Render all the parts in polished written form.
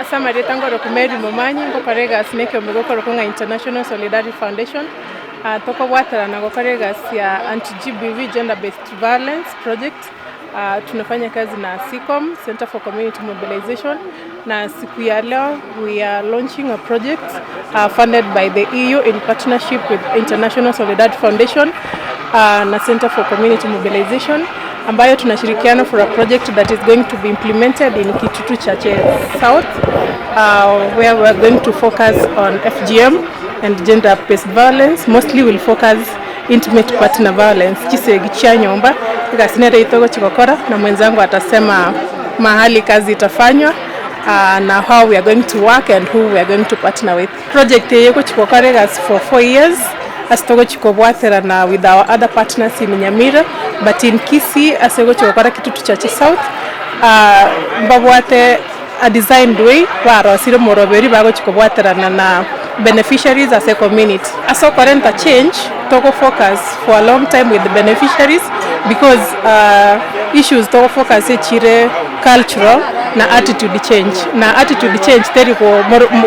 Asamari tangoro kumeri momanyi ngokorega Cecome gokoro kunga International Solidarity Foundation toko watara na gokorega ya anti-GBV gender based violence project. Tunafanya kazi na Cecome Center for Community Mobilization, na siku ya leo we are launching a project funded by the EU in partnership with International Solidarity Foundation na Center for Community Mobilization, ambayo tunashirikiana for a project that is going to be implemented in Kitutu Chache South, where we are going to focus on FGM and gender-based violence. Mostly will focus intimate partner violence. Chisegi chia nyomba gasinere itogo chikokora, na mwenzangu atasema mahali kazi itafanywa na how we are going to work and who we are going to partner with. Project yeko chikokore gas for 4 years. Asitogo chikobwatera na with our other partners in Nyamira, but in Kisii asego chikokora Kitutu Chache South mbabwate a designed way waro siro moroberi bago chikobwatera na beneficiaries as a community. Aso current a change togo focus for a long time with the beneficiaries, because issues togo focus chire cultural na attitude change. Na attitude change teri ko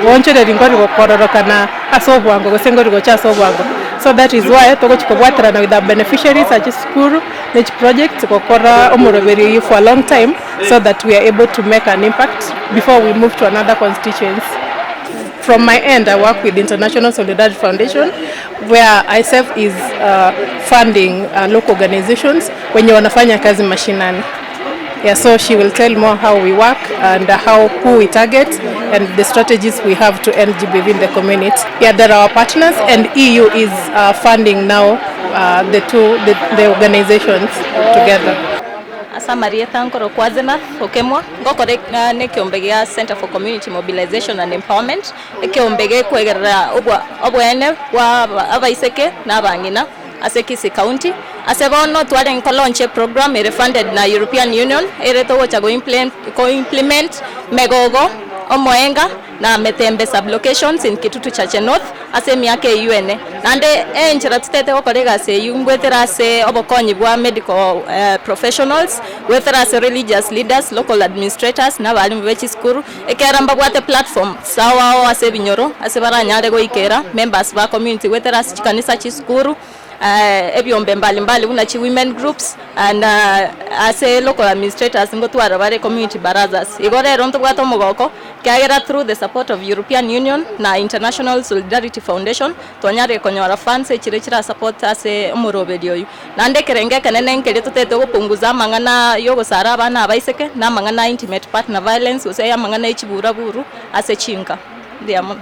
wonchere ringori ko kororoka na asobwango go sengori go cha asobwango. So that is why togo chikobwatera na with the beneficiaries at school each project ko kora omoroberi for a long time, so that we are able to make an impact before we move to another constituency. From my end, I work with International Solidarity Foundation, where ISF is funding local organizations when you wanafanya kazi mashinani. Yeah, so she will tell more how we work and who we target and the strategies we have to end GBV in the community. Yeah, there are our partners, and EU is funding now the organizations together. Asamari tangoro kwazena okemwa ngokore ne kiombege Center for Community Mobilization and Empowerment ekiombege kwegera obwene wa abaiseke na bangina ase Kisii County asebono twale launch program funded na European Union ereto wacha go implement megogo omoenga na metembe sublocations in Kitutu Chache North ase miake UN nande enchera tutete okorega se yungwetera se obokonyi bwa medical professionals, wetera se religious leaders, local administrators na bali mbechi skuru ekeramba bwate platform sawa ase binyoro ase baranyare go ikera members ba community wetera se kanisa chiskuru ebyombe mbali una chi women groups and ase local administrators ngotwara bare community barazas igorero ntubwato mugoko kyagera through the support of European Union na International Solidarity Foundation tonyare konyora funds echirechira support ase omuroberi oyu nande kerenge kanene nkere tutete gupunguza mangana yogo sara abana abaiseke na mangana intimate partner violence ose ya mangana echibura buru ase chinka ndiamo.